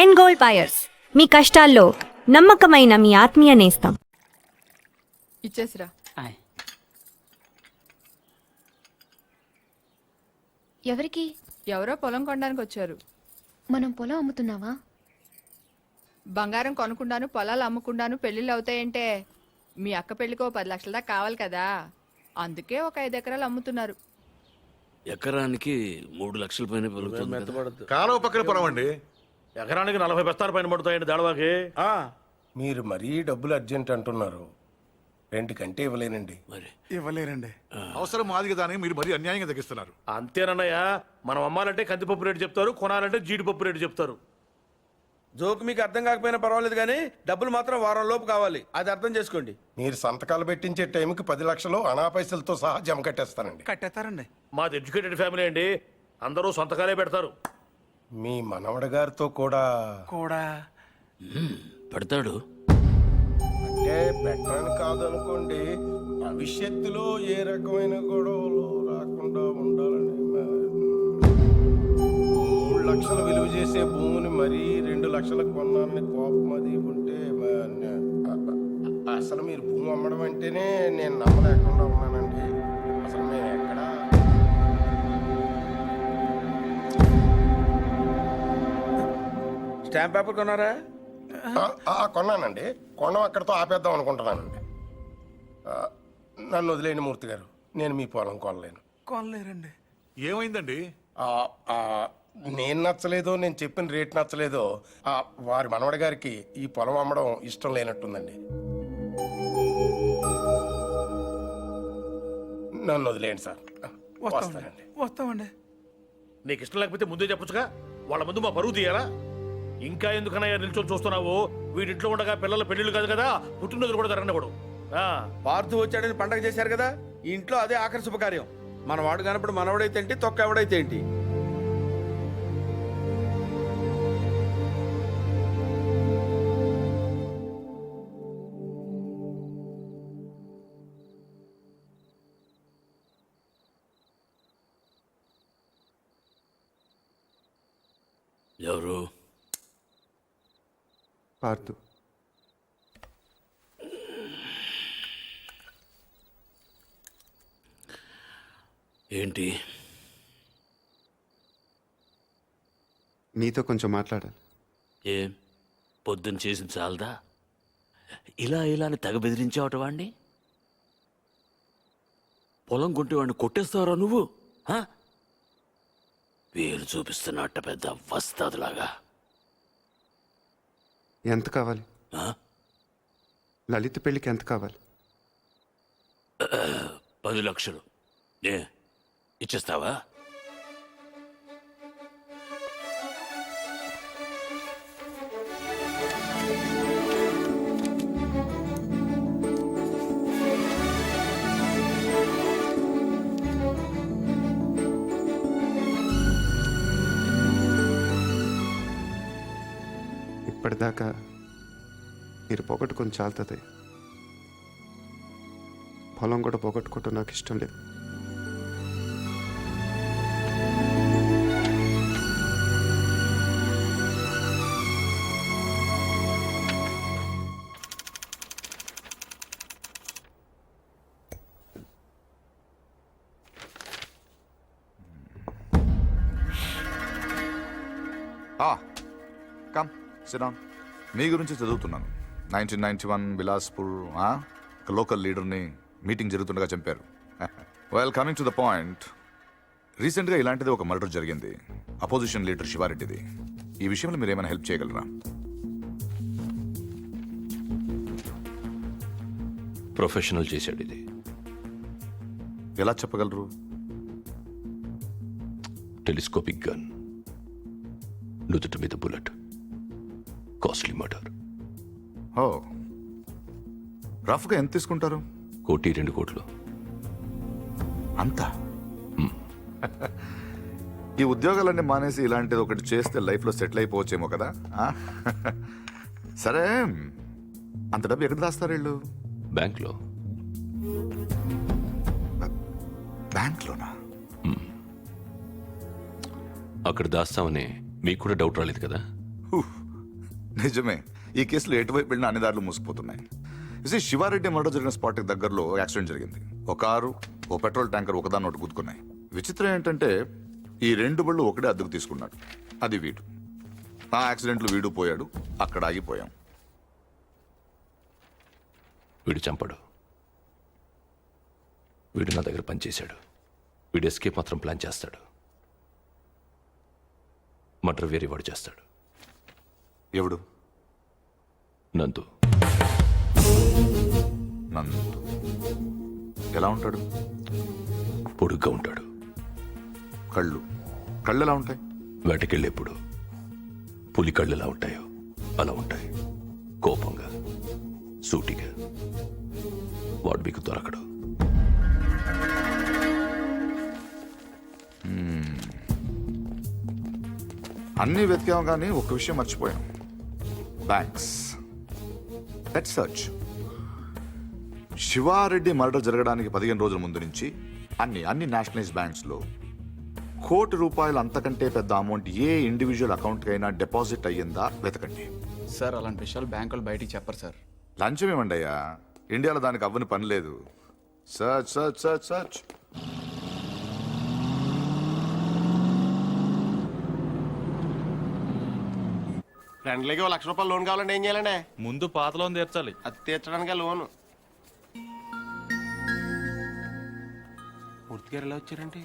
And gold buyers, మీ కష్టాల్లో నమ్మకమైన మీ ఆత్మీయ నేస్తం. ఇచ్చేసిరా. ఎవరికి? ఎవరో పొలం కొనడానికి వచ్చారు. మనం పొలం అమ్ముతున్నావా? బంగారం కొనుక్కుండాను, పొలాలు అమ్ముకుండాను పెళ్లిళ్ళు అవుతాయంటే మీ అక్క పెళ్లికో 10 లక్షల దాకా కావాలి కదా, అందుకే ఒక 5 ఎకరాలు అమ్ముతున్నారు. ఎకరానికి 3 లక్షల పైన పెరుగుతుంది కదా. కాలువ పక్కన పొలం అండి. ఎకరానికి 40 బస్తాల పైన పడుతాయండి దాడవాకి. మీరు మరీ డబ్బులు అర్జెంట్ అంటున్నారు. 2 కంటే ఇవ్వలేనండి. మరి ఇవ్వలేరండి. అవసరం మాది కదా అని మీరు మరీ అన్యాయంగా తగ్గిస్తున్నారు. అంతేనన్నయ్య, మనం అమ్మాలంటే కందిపప్పు రేటు చెప్తారు, కొనాలంటే జీడిపప్పు రేటు చెప్తారు. జోకు మీకు అర్థం కాకపోయినా పర్వాలేదు, కానీ డబ్బులు మాత్రం వారం లోపు కావాలి, అది అర్థం చేసుకోండి. మీరు సంతకాలు పెట్టించే టైంకి 10 లక్షలు అనా పైసలతో సహా జమ కట్టేస్తానండి. కట్టేస్తారండి. మాది ఎడ్యుకేటెడ్ ఫ్యామిలీ అండి, అందరూ సంతకాలే పెడతారు. మీ మనవడ గారితో కూడా పెడతాడు. అంటే పెట్టని కాదనుకోండి, భవిష్యత్తులో ఏ రకమైన గొడవలు రాకుండా ఉండాలని. 3 లక్షలు విలువ చేసే భూమిని మరీ 2 లక్షలకు కొన్నానని కోపం అది ఉంటే అసలు మీరు భూమి అమ్మడం అంటేనే నేను నమ్మలేకుండా ఉన్నానండి. అసలు మేము ఎక్కడ స్టాంప్ పేపర్ కొన్నారా? కొన్నానండి. కొనం అక్కడితో ఆపేద్దాం అనుకుంటున్నానండి. నన్ను వదిలేని మూర్తి గారు, నేను మీ పొలం కొనలేరండి. ఏమైందండి? నేను నచ్చలేదో, నేను చెప్పిన రేట్ నచ్చలేదో వారి మనవడి గారికి ఈ పొలం అమ్మడం ఇష్టం లేనట్టుందండి. నన్ను వదిలేయండి సార్. వస్తానండి. వస్తామండి. నీకు ఇష్టం లేకపోతే ముందే చెప్పొచ్చుగా, వాళ్ళ ముందు మా పరువు తీయాలా? ఇంకా ఎందుకనయ్యా నిల్చొని చూస్తున్నావు? వీడింట్లో ఉండగా పిల్లల పెళ్లిళ్ళు కాదు కదా, పుట్టినరోజులు కూడా జరగనివ్వడు. పార్థు వచ్చాడని పండగ చేశారు కదా, ఈ ఇంట్లో అదే ఆఖరి శుభకార్యం. మన వాడు కానప్పుడు మనవడైతే ఏంటి, తొక్క ఎవడైతే ఏంటి. ఎవరు? పార్థు. ఏంటి? నీతో కొంచెం మాట్లాడాలి. ఏం పొద్దున్న చేసింది చాలదా? ఇలా అని తెగ బెదిరించావట వాడిని. పొలం కొంటే వాడిని కొట్టేస్తావరా నువ్వు? వేలు చూపిస్తున్నట్ట పెద్ద వస్తాదులాగా. ఎంత కావాలి? లలిత పెళ్ళికి ఎంత కావాలి? 10 లక్షలు. ఏ ఇచ్చేస్తావా? ఇప్పటిదాకా మీరు పోగొట్టుకొని చాలుతుంది. పొలం కూడా పోగొట్టుకోవటం నాకు ఇష్టం లేదు. కమ్ సిరాన్. మీ గురించి చదువుతున్నాను. 1991 బిలాస్పూర్ లోకల్ లీడర్ని మీటింగ్ జరుగుతుండగా చంపారు. Well, coming to the point, రీసెంట్గా ఇలాంటిది ఒక మర్డర్ జరిగింది, అపోజిషన్ లీడర్ శివారెడ్డిది. ఈ విషయంలో మీరు ఏమైనా హెల్ప్ చేయగలరా? ప్రొఫెషనల్ చేశాడు ఇది. ఎలా చెప్పగలరు? టెలిస్కోపిక్ గన్, నుదుటి మీద బుల్లెట్, కాస్ట్లీ మర్డర్. ఓ, రఫ్గా ఎంత తీసుకుంటారు? 1-2 కోట్లు. అంతా? ఈ ఉద్యోగాలన్నీ మానేసి ఇలాంటిది ఒకటి చేస్తే లైఫ్లో సెటిల్ అయిపోవచ్చేమో కదా. సరే, అంత డబ్బు ఎక్కడ దాస్తారు వీళ్ళు? బ్యాంక్లో. బ్యాంక్లోనా? అక్కడ దాస్తామని మీకు కూడా డౌట్ రాలేదు కదా? నిజమే, ఈ కేసులో ఎటువైపు వెళ్ళినా అన్ని దారులు మూసుకుపోతున్నాయి. శివారెడ్డి మర్డర్ జరిగిన స్పాట్కి దగ్గరలో యాక్సిడెంట్ జరిగింది. ఒక కారు, ఓ పెట్రోల్ ట్యాంకర్ ఒకదాన్ని ఒకటి గుద్దుకున్నాయి. విచిత్రం ఏంటంటే ఈ రెండు బళ్ళు ఒకటే అద్దెకు తీసుకున్నాడు. అది వీడు. ఆ యాక్సిడెంట్లో వీడు పోయాడు, అక్కడ ఆగిపోయాం. వీడు చంపడు. వీడు నా దగ్గర పనిచేశాడు. వీడు ఎస్కేప్ మాత్రం ప్లాన్ చేస్తాడు. మర్డర్ వేరే వాడు చేస్తాడు. ఎవడు? నందు. నందు ఎలా ఉంటాడు? పొడుగ్గా ఉంటాడు. కళ్ళు ఎలా ఉంటాయి? వేటకెళ్ళేప్పుడు పులి కళ్ళు ఎలా ఉంటాయో అలా ఉంటాయి. కోపంగా, సూటిగా. వాడు మీకు దొరకడు. అన్నీ వెతికాం కానీ ఒక్క విషయం మర్చిపోయాం. Banks. Let's search. Sivareddy murder జరగడానికి 15 రోజుల ముందు నుంచి అన్ని నేషనలైజ్ బ్యాంక్స్లో ₹1,00,00,000 అంతకంటే పెద్ద అమౌంట్ ఏ ఇండివిజువల్ అకౌంట్కైనా డిపాజిట్ అయ్యిందా వెతకండి. సార్ అలాంటి విషయాలు బ్యాంకులు బయటికి చెప్పరు సార్. లంచం ఏమండి అయ్యా, ఇండియాలో దానికి అవ్వని పని లేదు. Search search search search. ఫ్రెండ్లీకి ₹1,00,000 లోన్ కావాలంటే ఏం చేయాలండి? ముందు పాత లోన్ తీర్చాలి. అది తీర్చడానికి లోను. పూర్తిగా ఎలా వచ్చారంటే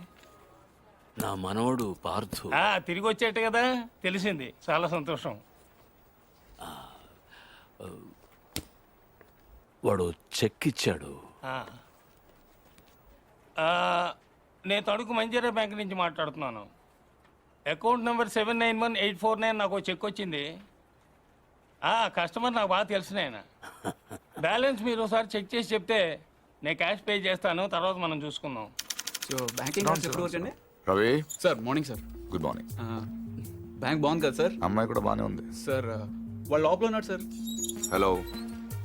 నా మనవడు పార్థు. తిరిగి వచ్చేట కదా తెలిసింది. చాలా సంతోషం. వాడు చెక్ ఇచ్చాడు. నేను తణుకు మంజీరా బ్యాంక్ నుంచి మాట్లాడుతున్నాను. అకౌంట్ నెంబర్ 791849 నాకు చెక్ వచ్చింది. కస్టమర్ నాకు బాగా తెలిసిన ఆయన. బ్యాలెన్స్ మీరు ఒకసారి చెక్ చేసి చెప్తే నేను క్యాష్ పే చేస్తాను, తర్వాత మనం చూసుకుందాం. సో బ్యాంకింగ్ ఎప్పుడు వచ్చండి? Ravi sir morning sir. Good morning. Bank బాగుంది కదా సార్? అమ్మాయి కూడా బాగానే ఉంది సార్ వాళ్ళు లోపల ఉన్నారు sir. Hello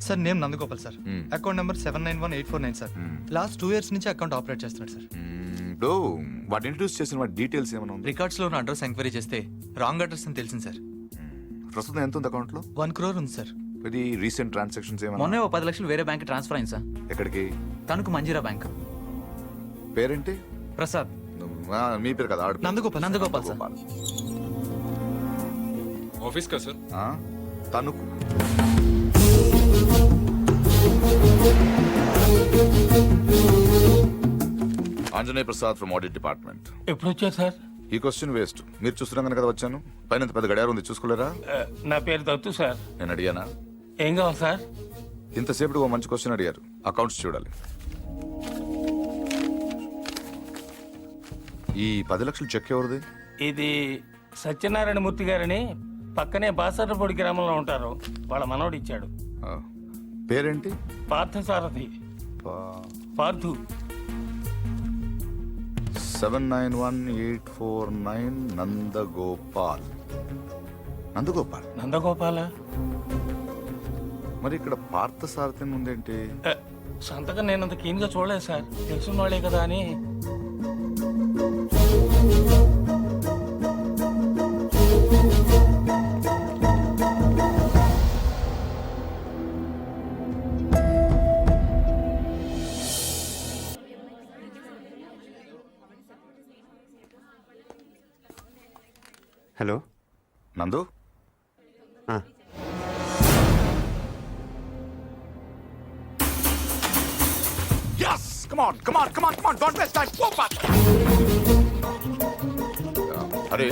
sir, name Nandagopal sir. Account number 791849 sir. Last 2 years నుంచి అకౌంట్ ఆపరేట్ చేస్తున్నాడు సార్. బ్రో, వాడు ఇంట్రడ్యూస్ చేసిన వాటి డీటెయిల్స్ ఏమైనా ఉంది? రికార్డ్స్ లో ఉన్న అడ్రస్ ఎంక్వైరీ చేస్తే రాంగ్ అడ్రస్ అని తెలిసింది సార్. ప్రస్తుతం ఎంత ఉంది అకౌంట్ లో? 1 crore ఉంది సార్. ఇది రీసెంట్ ట్రాన్సాక్షన్స్ ఏమైనా? మొన్నే 10 లక్షలు వేరే బ్యాంక్ ట్రాన్స్ఫర్ అయింది సార్. ఎక్కడికి? తణుకు మంజీరా బ్యాంక్. పేరేంటి? ప్రసాద్. మీ పేరు కదా? నందగోపాల్. నందగోపాల్ సార్. ఆఫీస్ కదా sir? Tanuku. Anjaneya Prasad from audit department. ఎప్పుడు వచ్చారు సార్? ఈ క్వశ్చన్ వేస్ట్. మీరు చూస్తున్నాం కదా వచ్చాను. పైన పెద్ద గడియారం ఉంది, చూసుకోలేరా? నా పేరు దత్తు సార్. నేను అడిగానా? ఏం కావాలి సార్? ఇంతసేపు ఓ మంచి క్వశ్చన్ అడిగారు. అకౌంట్స్ చూడాలి. ఈ 10 లక్షలు చెక్ ఎవరిది? ఇది సత్యనారాయణ మూర్తి గారని పక్కనే బాసర్లపొడి గ్రామంలో ఉంటారు. వాళ్ళ మనవడు ఇచ్చాడు. పేరేంటి? పార్థసారథి. పార్థు. 791849 నందగోపాల్. నందగోపాల. మరి ఇక్కడ పార్థసారథి ఉందేంటి? సంతకం నేనంత కీన్గా చూడలేదు సార్. తెలుసున్న వాళ్ళే కదా అని. హలో నందు. Yes! Come on! Don't waste time! Go back! అరే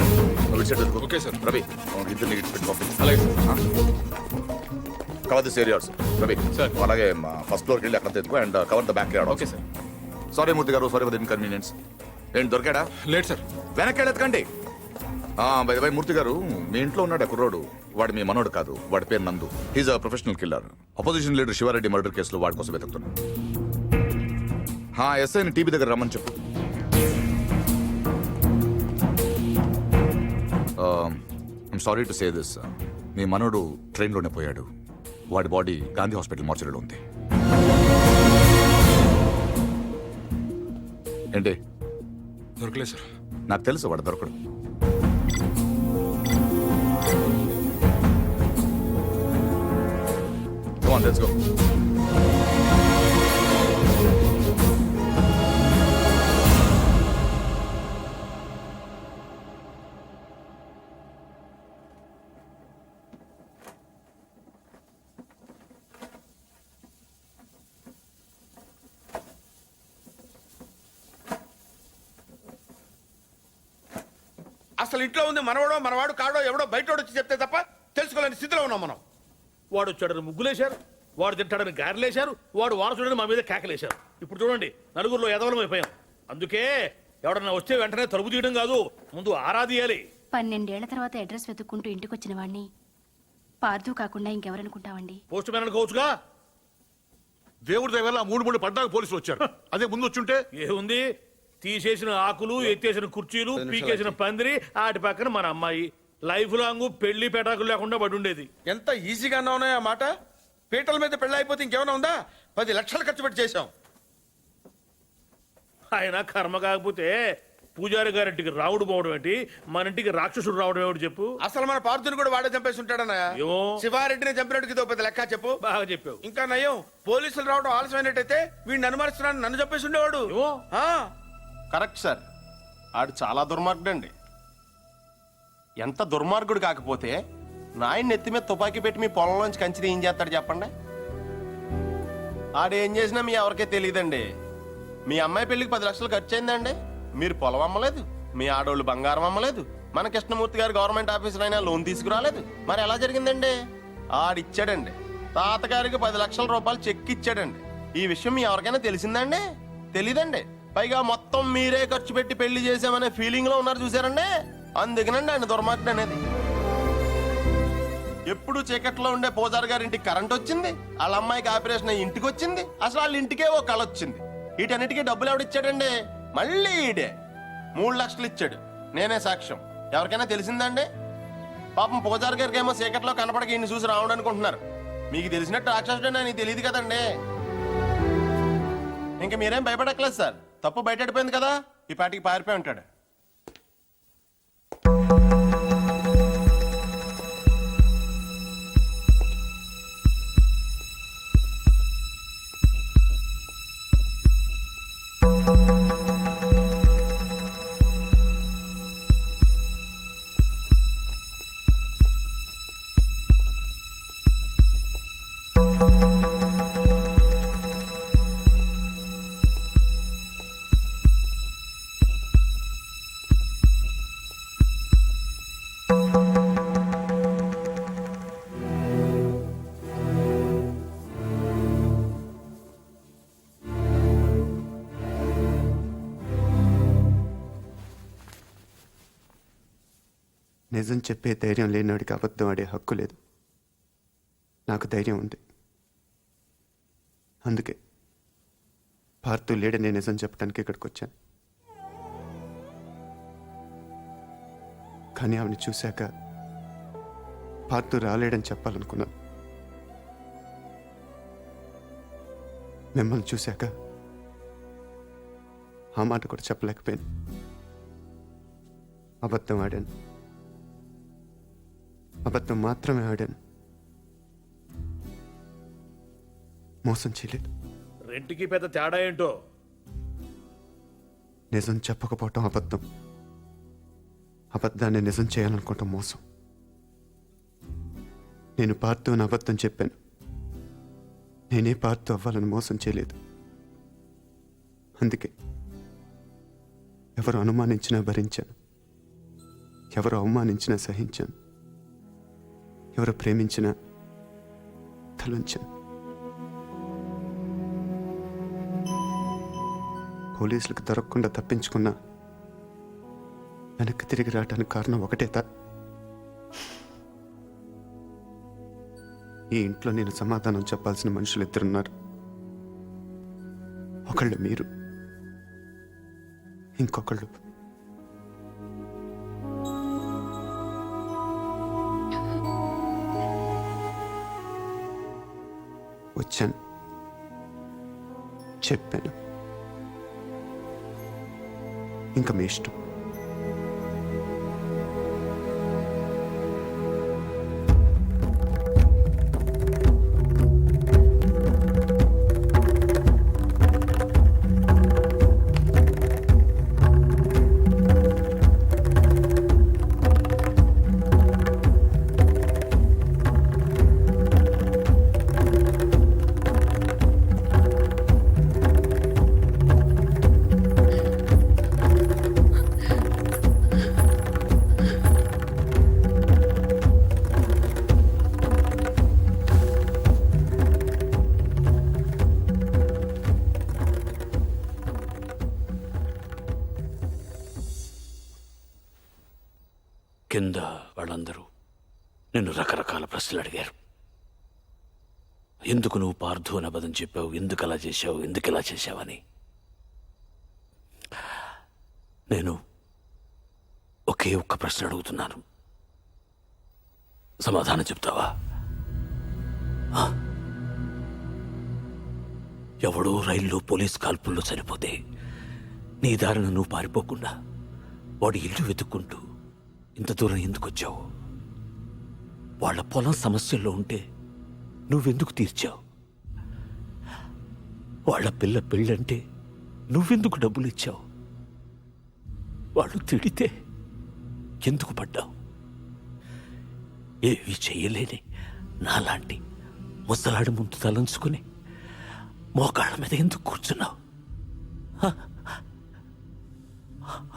ఓకే సార్. రవి ఇద్దరిని ఇటు పంపించు. అలాగే sir. Cover this areas. Ravi sir అలాగే ఫస్ట్ ఫ్లోర్కి వెళ్ళి అక్కడ తెచ్చుకో and cover the backyard. Okay sir. Sorry Murthy గారు, సారీ ఫర్ ద ఇన్కన్వీనియన్స్. ఏంటి దొరికాడా? లేదు సార్. వెనక్కి వెళ్ళెత్తకండి. బై బై మూర్తి గారు, మీ ఇంట్లో ఉన్నాడు కుర్రోడు. వాడు మీ మనోడు కాదు. వాడి పేరు Nandu. He's a professional killer. Opposition leader Shiva Reddy murder కేసులో వాడి కోసం వెతుకుతున్నాను. ఎస్ఐని టీవీ దగ్గర రమ్మని చెప్పు. I'm sorry to say this. మీ మనోడు ట్రైన్లోనే పోయాడు. వాడి బాడీ గాంధీ హాస్పిటల్ మార్చరీలో ఉంది. ఏంటి? దొరకలేదు సార్. నాకు తెలుసు వాడు దొరకడు. Come on let's go. అసలు ఇంట్లో ఉంది మనవాడో మనవాడు కాడో ఎవడో బయటోడు వచ్చి చెప్తే తప్ప తెలుసుకోలేని స్థితిలో ఉన్నాం మనం. వాడు వచ్చాడని ముగ్గులేశారు, వాడు తింటాడని గారెలేశారు, వాడు వారసుడని మా మీద కేకలేశారు. ఇప్పుడు చూడండి, నలుగురిలో ఎదవలం అయిపోయాం. అందుకే ఎవడన్నా వస్తే వెంటనే తలుపు తీయడం కాదు, ముందు ఆరాధియాలి. 12 ఏళ్ల తర్వాత అడ్రస్ వెతుక్కుంటూ ఇంటికి వచ్చిన వాడిని పార్థు కాకుండా ఇంకెవరనుకుంటావండి? Post man అనుకోవచ్చుగా. దేవుడి దగ్గర 3 పడ్డాక పోలీసులు వచ్చారు. అదే ముందు వచ్చుంటే ఏముంది, తీసేసిన ఆకులు, ఎత్తేసిన కుర్చీలు, పీకేసిన పందిరి, ఆటి పక్కన మన అమ్మాయి లైఫ్ లాంగ్ పెళ్లి పెటాకులు లేకుండా పడి ఉండేది. ఎంత ఈజీగా ఉన్నాయి ఆ మాట. పీటల మీద పెళ్ళి అయిపోతే ఇంకేమైనా ఉందా? 10 లక్షలు ఖర్చు పెట్టి చేశాం. ఆయన కర్మ కాకపోతే పూజారి గారింటికి రావుడు పోవడం ఏంటి, మన ఇంటికి రాక్షసుడు రావడం ఏమిటి చెప్పు. అసలు మన పార్థుని కూడా వాడే చంపేసి ఉంటాడన్నయ్య. ఏమో. శివారెడ్డిని చంపినట్టుకి ఇదో పెద్ద లెక్క చెప్పు. బాగా చెప్పావు. ఇంకా నయం, పోలీసులు రావడం ఆలస్యమైనట్టయితే వీడిని అనుమానిస్తున్నాను నన్ను చంపేసి ఉండేవాడు. ఏమో. కరెక్ట్ సార్, ఆడు చాలా దుర్మార్గుడు అండి. ఎంత దుర్మార్గుడు కాకపోతే నాయన్ని ఎత్తి మీద తుపాకీ పెట్టి మీ పొలంలోంచి కంచి ఏం చేస్తాడు చెప్పండి. ఆడేం చేసినా మీ ఎవరికే తెలియదండి. మీ అమ్మాయి పెళ్లికి 10 లక్షలు ఖర్చు అయిందండి. మీరు పొలం అమ్మలేదు, మీ ఆడోళ్ళు బంగారం అమ్మలేదు, మన కృష్ణమూర్తి గారు గవర్నమెంట్ ఆఫీసర్ అయినా లోన్ తీసుకురాలేదు. మరి ఎలా జరిగిందండి? ఆడిచ్చాడండి. తాతగారికి 10 లక్షల రూపాయలు చెక్ ఇచ్చాడండి. ఈ విషయం మీ ఎవరికైనా తెలిసిందండి? తెలీదండి. పైగా మొత్తం మీరే ఖర్చు పెట్టి పెళ్లి చేసామనే ఫీలింగ్ లో ఉన్నారు చూసారండి. అందుకనండి ఆయన దుర్మార్గుడు అనేది. ఎప్పుడు చీకట్లో ఉండే పూజారి గారి ఇంటికి కరెంట్ వచ్చింది, వాళ్ళ అమ్మాయికి ఆపరేషన్ అయ్యి ఇంటికి వచ్చింది, అసలు వాళ్ళ ఇంటికే ఓ కళ వచ్చింది. వీటన్నిటికీ డబ్బులు ఎవడిచ్చాడండి? మళ్ళీ ఈడే 3 లక్షలు ఇచ్చాడు. నేనే సాక్ష్యం. ఎవరికైనా తెలిసిందండి? పాపం పూజారి గారికి ఏమో చీకట్లో కనపడక ఈయన చూసి రావడం అనుకుంటున్నారు. మీకు తెలిసినట్టు రాక్షసుడు అని తెలియదు కదండి. ఇంకా మీరేం భయపడక్కలేదు సార్. తప్పు బయటపడిపోయింది కదా, ఈ పాటికి పారిపోయి ఉంటాడు. నిజం చెప్పే ధైర్యం లేనివాడికి అబద్ధం ఆడే హక్కు లేదు. నాకు ధైర్యం ఉంది. అందుకే పార్థు లేడని నిజం చెప్పడానికి ఇక్కడికి వచ్చాను. కానీ ఆవిని చూశాక పార్థు రాలేడని చెప్పాలనుకున్నాను. మిమ్మల్ని చూశాక ఆ మాట కూడా చెప్పలేకపోయాను. అబద్ధం ఆడాను. అబద్ధం మాత్రమే ఆడాను. మోసం చేయలేదు. రెంట్కి పెద్ద తేడా ఏంటో. నిజం చెప్పకపోవటం అబద్ధం, అబద్ధాన్ని నిజం చేయాలనుకోవటం మోసం. నేను పార్థు అని అబద్ధం చెప్పాను. నేనే పార్థు అవ్వాలని మోసం చేయలేదు. అందుకే ఎవరు అనుమానించినా భరించాను, ఎవరు అవమానించినా సహించాను, ఎవరు ప్రేమించినా తలంచాను. పోలీసులకు దొరకకుండా తప్పించుకున్నా వెనక్కి తిరిగి రావడానికి కారణం ఒకటే ఈ ఇంట్లో నేను సమాధానం చెప్పాల్సిన మనుషులు 2 ఉన్నారు. ఒకళ్ళు మీరు, ఇంకొకళ్ళు వచ్చాను, చెప్పాను. ఇంకా మీ ఇష్టం. నిన్ను రకరకాల ప్రశ్నలు అడిగారు. ఎందుకు నువ్వు పార్థు అని అబద్ధం చెప్పావు, ఎందుకు అలా చేశావు, ఎందుకు ఇలా చేశావని. నేను ఒకే ఒక్క ప్రశ్న అడుగుతున్నాను, సమాధానం చెప్తావా? ఎవడో రైల్లో పోలీస్ కాల్పుల్లో చనిపోతే నీ దారిన నువ్వు పారిపోకుండా వాడి ఇల్లు వెతుక్కుంటూ ఇంత దూరం ఎందుకు వచ్చావు? వాళ్ళ పొలం సమస్యల్లో ఉంటే నువ్వెందుకు తీర్చావు? వాళ్ళ పిల్ల పెళ్ళంటే నువ్వెందుకు డబ్బులు ఇచ్చావు? వాళ్ళు తిడితే ఎందుకు పడ్డావు? ఏవి చెయ్యలేని నాలాంటి ముసలాడి ముందు తలంచుకుని మోకాళ్ళ మీద ఎందుకు కూర్చున్నావు?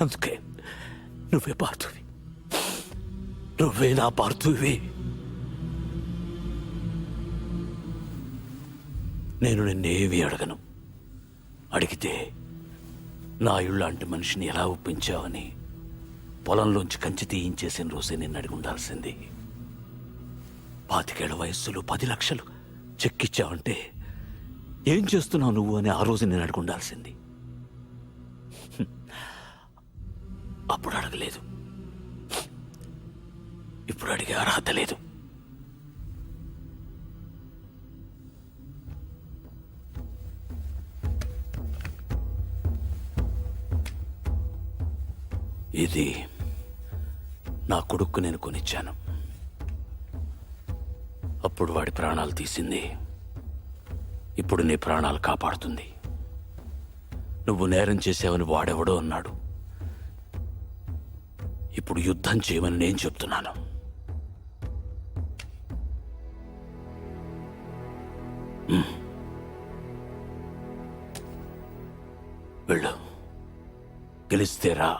అందుకే నువ్వే పార్థువి, నువ్వే నా పార్థువి. నేను నిన్నేవి అడగను. అడిగితే నా ఇళ్ళంటి మనిషిని ఎలా ఒప్పించావని పొలంలోంచి కంచి తీయించేసిన రోజే నిన్ను అడిగి ఉండాల్సింది. 25 వయస్సులో 10 లక్షలు చెక్కిచ్చావంటే ఏం చేస్తున్నావు నువ్వు అని ఆ రోజు నేను అడిగి ఉండాల్సింది. అప్పుడు అడగలేదు, ఇప్పుడు అడిగే అర్హత లేదు. ఇది నా కొడుక్కు నేను కొనిచ్చాను. అప్పుడు వాడి ప్రాణాలు తీసింది, ఇప్పుడు నీ ప్రాణాలు కాపాడుతుంది. నువ్వు నేరం చేసావని వాడెవడో అన్నాడు, ఇప్పుడు యుద్ధం చేయమని నేను చెప్తున్నాను. వెళ్ళు, గెలిస్తేరా,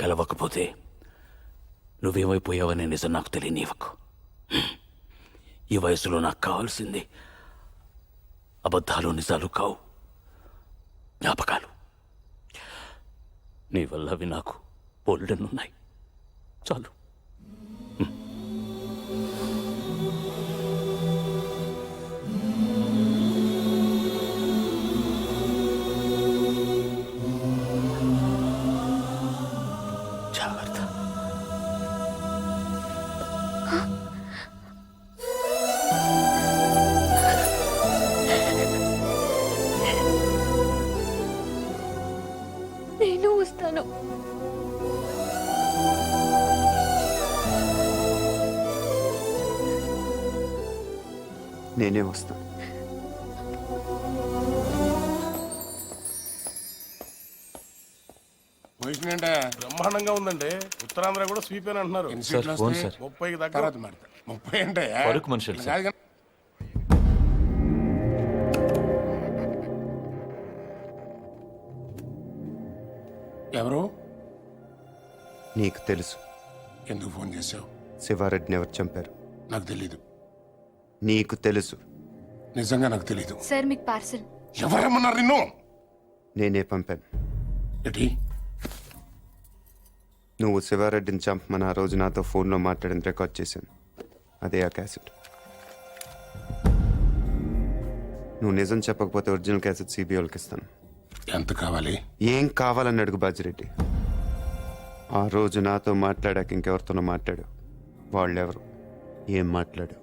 గెలవకపోతే నువ్వేమైపోయావనే నిజం నాకు తెలియనివ్వకు. ఈ వయసులో నాకు కావాల్సింది అబద్ధాలు నిజాలు కావు, జ్ఞాపకాలు. నీ వల్ల అవి నాకు బోల్డెన్నున్నాయి, చాలు. జాగ్రత్త. నేను వస్తాను. నేనే వస్తాను. పొజిషన్ అంటే బ్రహ్మాండంగా ఉందండి. ఉత్తరాంధ్ర కూడా స్వీప్ అని అంటున్నారు. 30కి దగ్గర 30 అంటే కాదు కానీ ఎవరు? నీకు తెలుసు. ఎందుకు ఫోన్ చేసావు? శివారెడ్డిని ఎవరు చంపారు? నాకు తెలీదు. నీకు తెలుసు. నిజంగా నాకు తెలీదు. సార్ మీకు పార్సల్. ఎవరమ్మన్నారు నిన్ను? నేనే పంపాను. ఏంటి? నువ్వు శివారెడ్డిని చంపమని ఆ రోజు నాతో ఫోన్లో మాట్లాడింది రికార్డ్ చేశాను. అదే ఆ క్యాసెట్. నువ్వు నిజం చెప్పకపోతే ఒరిజినల్ క్యాసెట్ సిబిఐకి ఇస్తాను. ఎంత కావాలి? ఏం కావాలని అడుగు బాజిరెడ్డి. ఆ రోజు నాతో మాట్లాడాక ఇంకెవరితోనో మాట్లాడు. వాళ్ళెవరు, ఏం మాట్లాడు?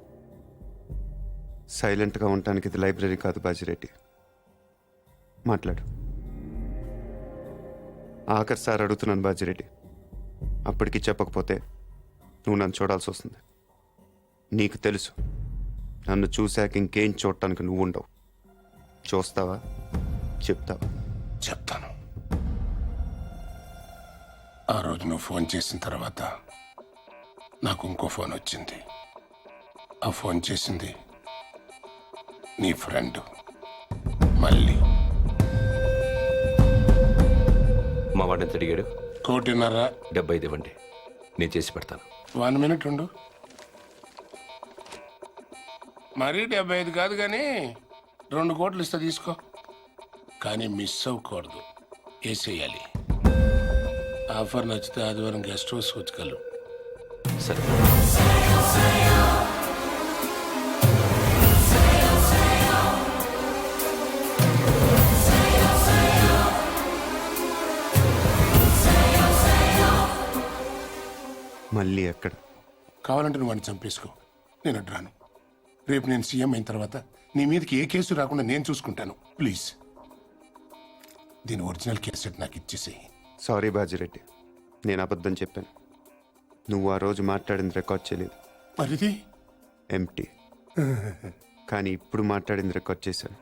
సైలెంట్గా ఉండటానికి ఇది లైబ్రరీ కాదు బాజిరెడ్డి. మాట్లాడు. ఆఖరి సార్ అడుగుతున్నాను బాజిరెడ్డి. అప్పటికి చెప్పకపోతే నువ్వు నన్ను చూడాల్సి వస్తుంది. నీకు తెలుసు, నన్ను చూశాక ఇంకేం చూడటానికి నువ్వు ఉండవు. చూస్తావా? చెప్తావా? చెప్తాను. ఆ రోజు నువ్వు ఫోన్ చేసిన తర్వాత నాకు ఇంకో ఫోన్ వచ్చింది. ఆ ఫోన్ చేసింది నీ ఫ్రెండ్ మళ్ళీ. మా వాడిని ఎంత అడిగాడు? 1.5. 75 ఇవ్వండి, నేను చేసి పెడతాను. 1 minute ఉండు. మరీ 75 కాదు కానీ 2 కోట్లు ఇస్తా, తీసుకో. కానీ మిస్ అవ్వకూడదు, వేసేయాలి. ఆఫర్ నచ్చితే ఆదివారం గెస్ట్ హౌస్ వచ్చుకెళ్ళు. సరే మళ్ళీ ఎక్కడ? కావాలంటే నువ్వు వాడిని చంపేసుకో, నేను అడ్డు రాను. రేపు నేను సీఎం అయిన తర్వాత నీ మీదకి ఏ కేసు రాకుండా నేను చూసుకుంటాను. ప్లీజ్ దీని ఒరిజినల్ కేసు సెట్ నాకు ఇచ్చేసేయి. సారీ బాజిరెడ్డి, నేను అబద్ధం చెప్పాను. నువ్వు ఆ రోజు మాట్లాడింది రికార్డ్ చేయలేదు. మరిది ఎంటీ. కానీ ఇప్పుడు మాట్లాడింది రికార్డ్ చేశాను.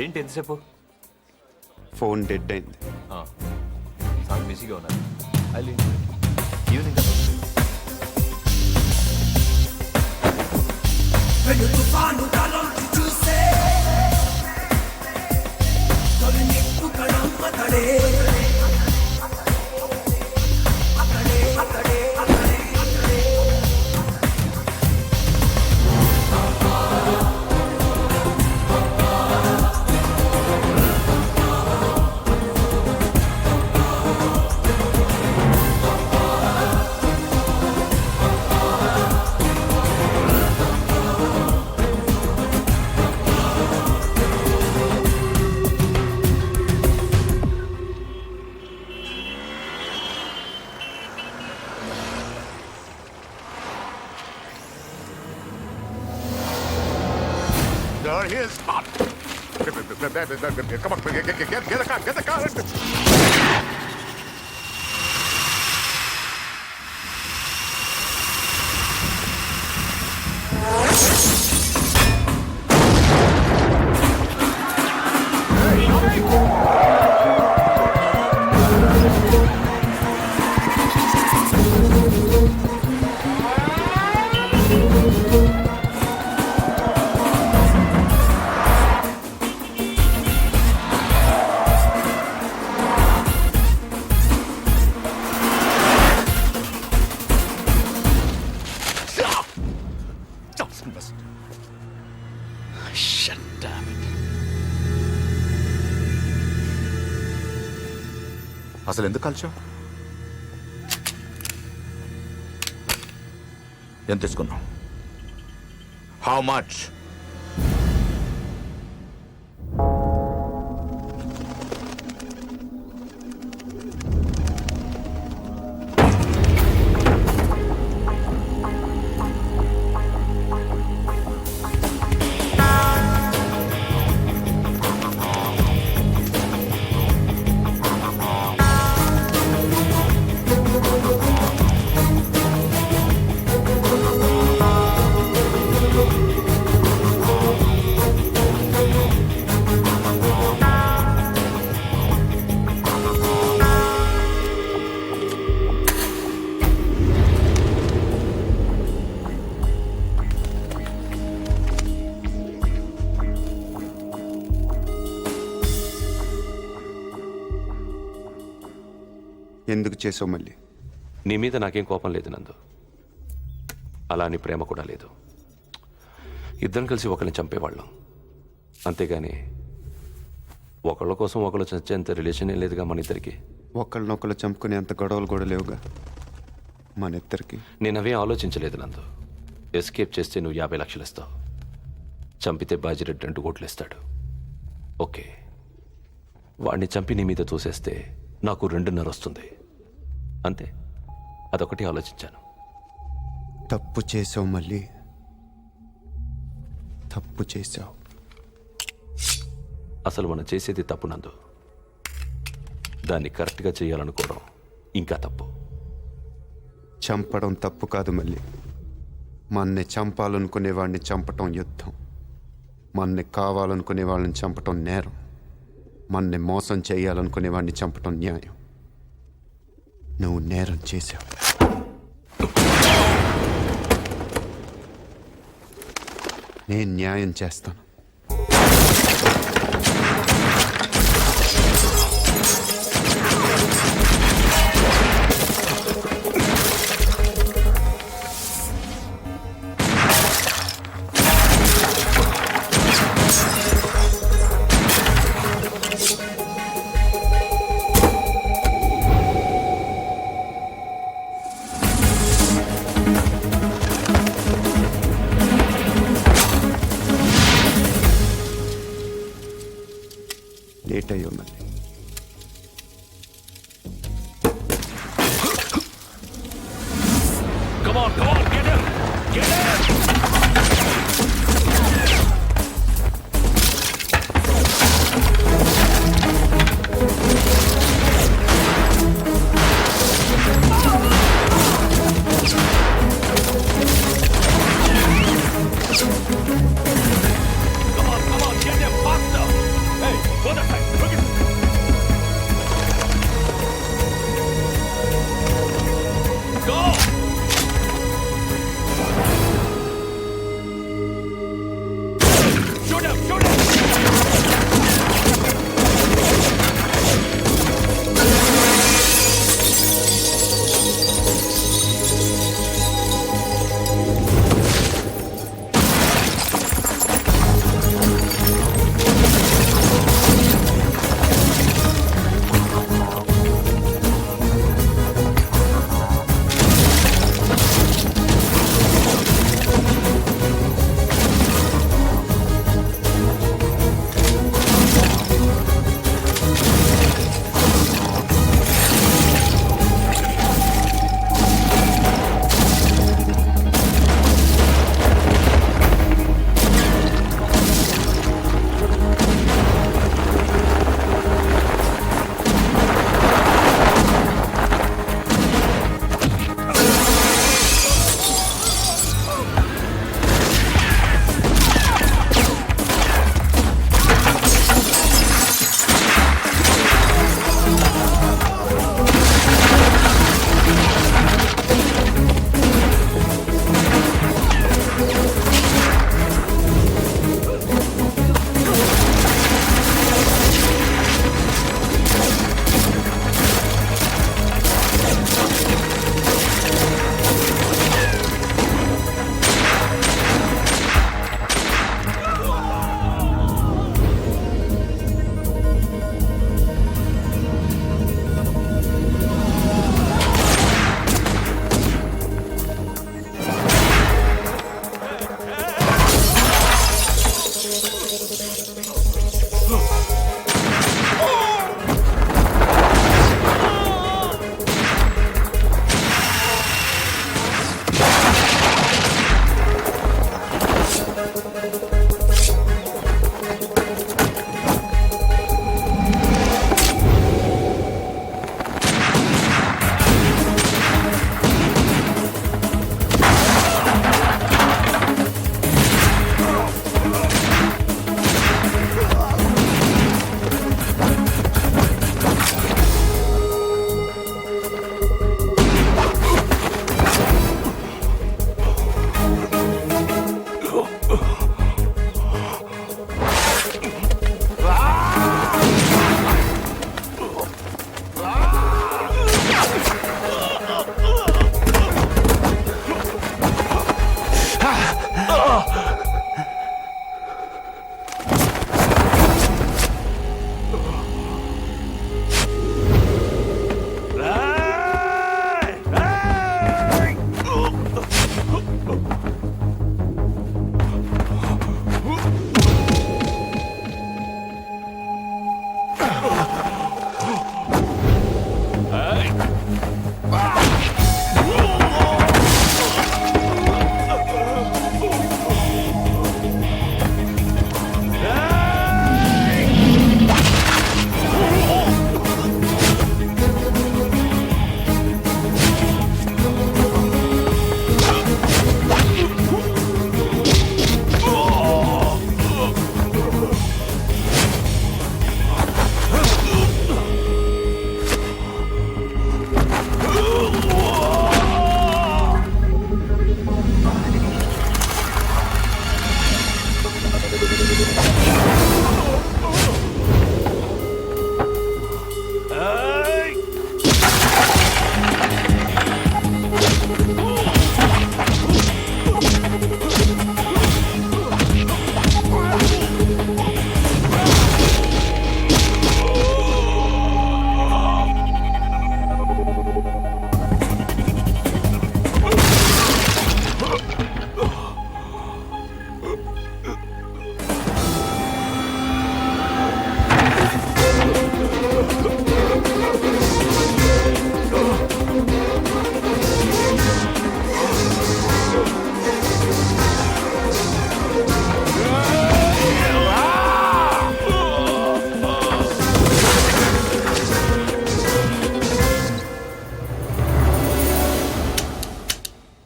ఏంటి ఎంతసేపు? ఫోన్ డెడ్ అయింది. చాలా బిజీగా ఉన్నారు. Evening He is hot. Come on, get the car. అసలు ఎందుకు కలిసావు? ఎంత తీసుకున్నావు? How much? ఎందుకు చేసావు మళ్ళీ? నీ మీద నాకేం కోపం లేదు నందు, అలా నీ ప్రేమ కూడా లేదు. ఇద్దరం కలిసి ఒకరిని చంపేవాళ్ళం, అంతేగాని ఒకళ్ళ కోసం ఒకళ్ళు చచ్చేంత రిలేషన్ ఏం లేదుగా మన ఇద్దరికి. ఒకళ్ళనొకళ్ళు చంపుకునే అంత గొడవలు కూడా లేవుగా మన ఇద్దరికి. నేను అవేం ఆలోచించలేదు నందు. ఎస్కేప్ చేస్తే నువ్వు 50 లక్షలు ఇస్తావు, చంపితే బాజిరెడ్డి 2 కోట్లు ఇస్తాడు. ఓకే, వాడిని చంపి నీ మీద తోసేస్తే నాకు 2.5 వస్తుంది, అంతే. అదొకటి ఆలోచించాను. తప్పు చేసావు మళ్ళీ, తప్పు చేసావు. అసలు మనం చేసేది తప్పు నందు, దాన్ని కరెక్ట్గా చేయాలనుకోవడం ఇంకా తప్పు. చంపడం తప్పు కాదు మళ్ళీ, మన్ని చంపాలనుకునే వాడిని చంపటం యుద్ధం, మన్ని కావాలనుకునే వాళ్ళని చంపటం నేరం, మన్ని మోసం చేయాలనుకునే వాడిని చంపటం న్యాయం. నువ్వు నేరం చేశావు. నేను న్యాయం చేస్తాను. come on, get him! Get him! Come on, get him faster! Hey, go that side, quick! Go!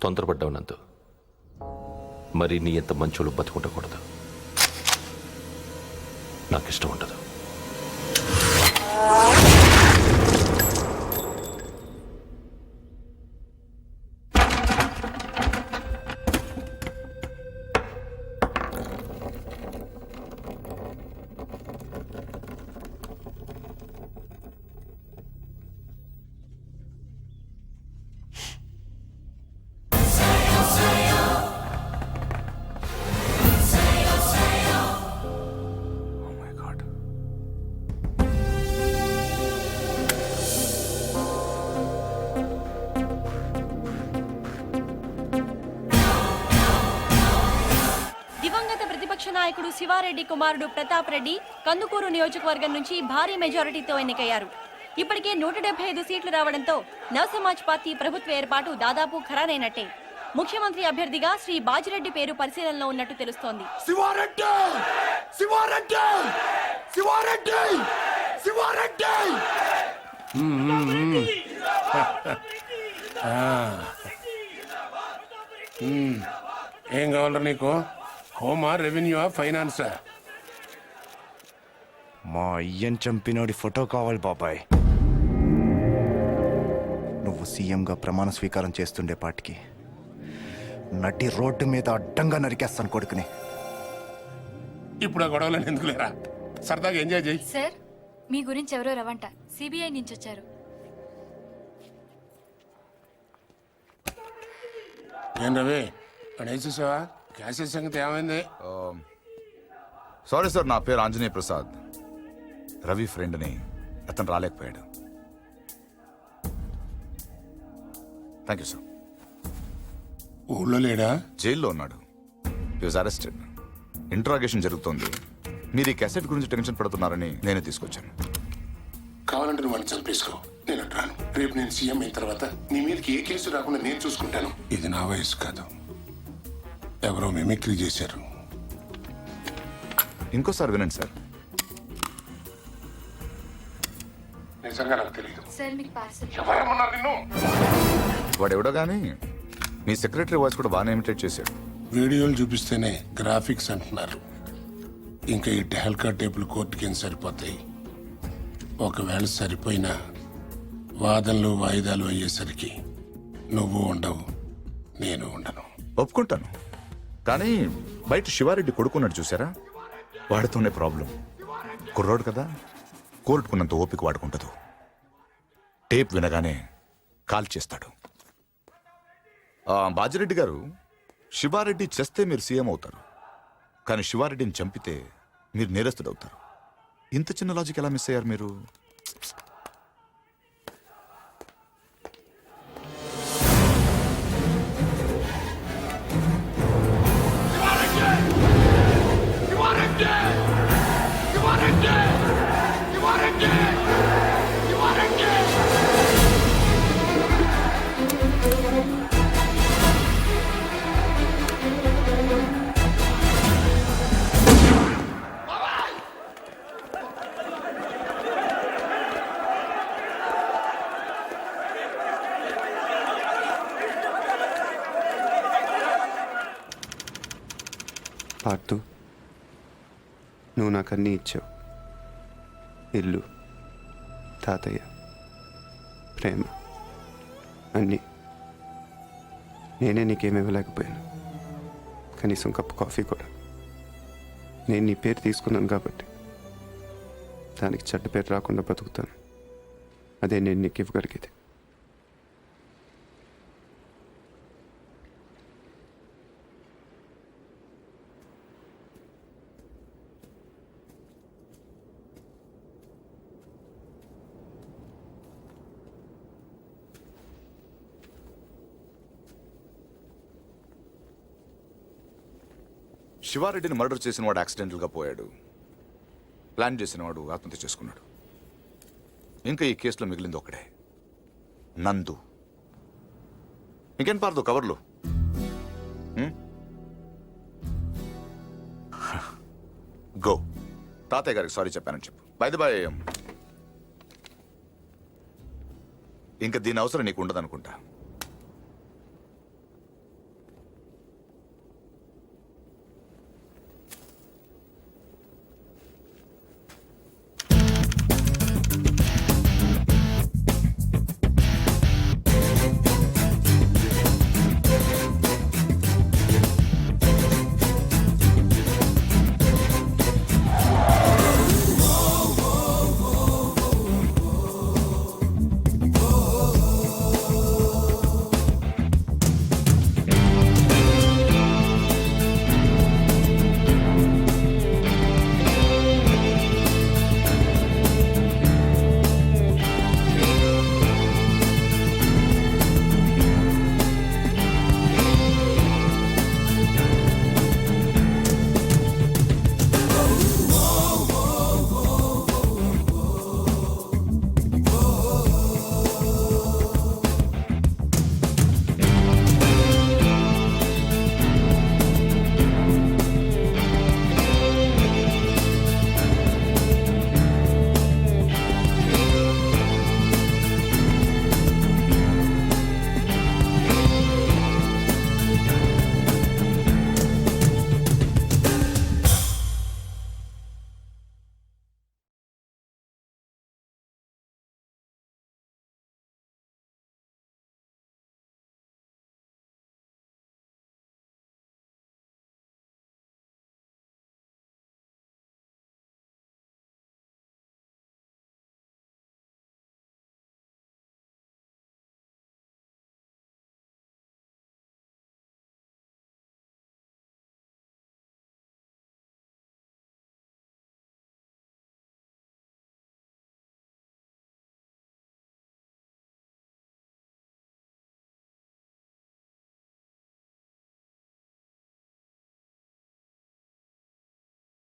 తొందరపడ్డావు నందు. మరి నీ ఎంత మంచోళ్ళు బతుకుండకూడదు. నాకు ఇష్టం ఉండదు. దివంగత ప్రతిపక్ష నాయకుడు శివారెడ్డి కుమారుడు ప్రతాప్ రెడ్డి కందుకూరు నియోజకవర్గం నుంచి భారీ మెజారిటీతో ఎన్నికయ్యారు. ఇప్పటికే 175 సీట్లు రావడంతో నవసమాజ్ పార్టీ ప్రభుత్వ ఏర్పాటు దాదాపు ఖరారైనట్టే. ముఖ్యమంత్రి అభ్యర్థిగా శ్రీ బాజిరెడ్డి పేరు పరిశీలనలో ఉన్నట్టు తెలుస్తోంది. ఏం కావాలరా నీకు? హోమా, రెవెన్యూ, ఫైనాన్సా? మా అయ్యన్ చంపినోడి ఫోటో కావాలి బాబాయ్. నువ్వు సీఎంగా ప్రమాణ స్వీకారం చేస్తుండే పాటికి నటి రోడ్డు మీద అడ్డంగా నరికేస్తాను కొడుకుని. ఇప్పుడు ఆ గొడవలను ఎందుకు లేరా, సరదాగా ఎంజాయ్ చేయి. సార్, మీ గురించి ఎవరో రవంట సిబిఐ నుంచి వచ్చారు. ఏం రవి, వేసేసావా? క్యాసెట్ సంగతి ఏమైంది? సారీ సార్, నా పేరు ఆంజనేయ ప్రసాద్. రవి ఫ్రెండ్ని, అతను రాలేకపోయాడు. Thank you sir. ఊళ్ళో లేడా? జైల్లో ఉన్నాడు. హి వాజ్ అరెస్టెడ్. ఇంట్రాగేషన్ జరుగుతోంది. మీరు ఈ క్యాసెట్ గురించి టెన్షన్ పడుతున్నారని నేనే తీసుకొచ్చాను. కావాలంటే నువ్వు వాళ్ళని చంపేసుకో, నేను అంటాను. రేపు నేను సీఎం అయిన తర్వాత నీ మీదకి ఏ కేసు రాకుండా నేను చూసుకుంటాను. ఇది నా వయసు కాదు, ఎవరో మిమిక్రీ చేశారు. ఇంకోసారి వినండి సార్. నిజంగా నాకు తెలియదు. సార్, మీకు పార్సల్. ఎవరేమన్నారు నిన్ను? వాడెవడో కానీ మీ సెక్రటరీ వాయిస్ కూడా బాగానే ఇమిటేట్ చేశాడు. వీడియోలు చూపిస్తేనే గ్రాఫిక్స్ అంటున్నారు. ఇంకా ఈ టెహల్కా టేపులు కోర్టుకి ఏం సరిపోతాయి? ఒకవేళ సరిపోయినా వాదనలు వాయిదాలు అయ్యేసరికి నువ్వు ఉండవు, నేను ఉండను. ఒప్పుకుంటాను, కానీ బయట శివారెడ్డి కొడుకున్నాడు చూసారా, వాడితోనే ప్రాబ్లం. కుర్రోడు కదా, కోర్టుకున్నంత ఓపిక వాడుకుంటదు. టేప్ వినగానే కాల్ చేస్తాడు. బాజిరెడ్డి గారు, శివారెడ్డి చేస్తే మీరు సీఎం అవుతారు, కానీ శివారెడ్డిని చంపితే మీరు నేరస్తుడవుతారు. ఇంత చిన్న లాజిక్ ఎలా మిస్ అయ్యారు మీరు? పార్తు, నువ్వు నాకు అన్నీ ఇచ్చావు. ఇల్లు, తాతయ్య, ప్రేమ, అన్నీ. నేనే నీకేమి ఇవ్వలేకపోయాను, కనీసం కప్పు కాఫీ కూడా. నేను నీ పేరు తీసుకున్నాను కాబట్టి దానికి చెడ్డ పేరు రాకుండా బతుకుతాను. అదే నేను నీకు ఇవ్వగలిగేది. శివారెడ్డిని మర్డర్ చేసిన వాడు యాక్సిడెంటల్గా పోయాడు. ప్లాన్ చేసిన వాడు ఆత్మహత్య చేసుకున్నాడు. ఇంకా ఈ కేసులో మిగిలింది ఒకడే, నందు. ఇంకేం పారదు కవర్లు. గో, తాతయ్య గారికి సారీ చెప్పానని చెప్పు. బై ది బై, ఇంకా దీని అవసరం నీకు ఉండదనుకుంటా.